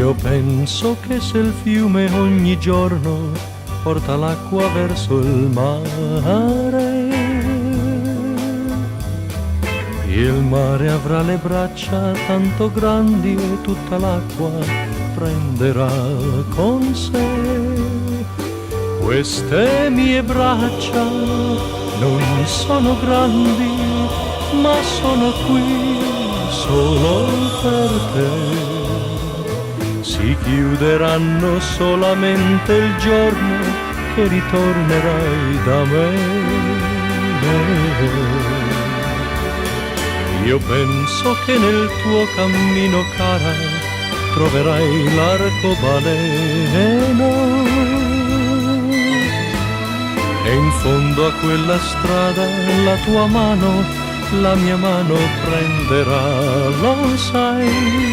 Io penso che se il fiume ogni giorno porta l'acqua verso il mare, il mare avrà le braccia tanto grandi e tutta l'acqua prenderà con sé. Queste mie braccia non sono grandi, ma sono qui solo per te. Si chiuderanno solamente il giorno che ritornerai da me. Io penso che nel tuo cammino, cara, troverai l'arcobaleno, e in fondo a quella strada la tua mano, la mia mano prenderà, lo sai.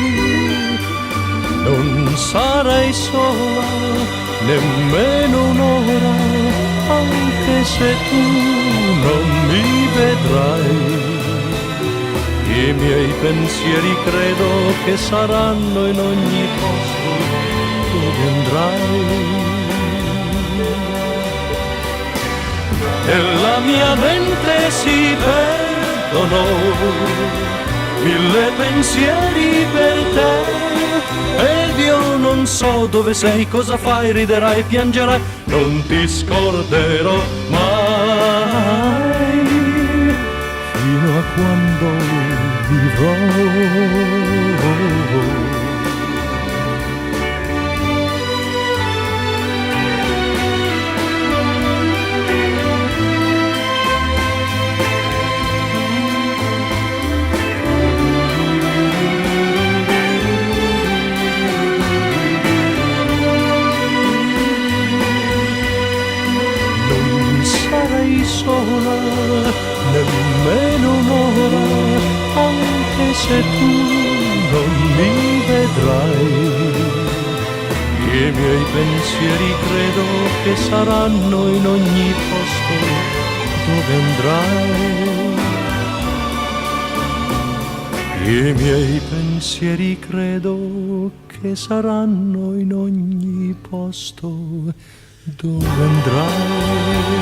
Non sarai sola nemmeno un'ora, anche se tu non mi vedrai. I miei pensieri credo che saranno in ogni posto dove andrai. Nella mia mente si perdono mille pensieri per te, ed io non so dove sei, cosa fai, riderai, piangerai, non ti scorderò mai, fino a quando vivrò. Sola nemmeno un'ora, anche se tu non mi vedrai. I miei pensieri credo che saranno in ogni posto dove andrai. I miei pensieri credo che saranno in ogni posto dove andrai.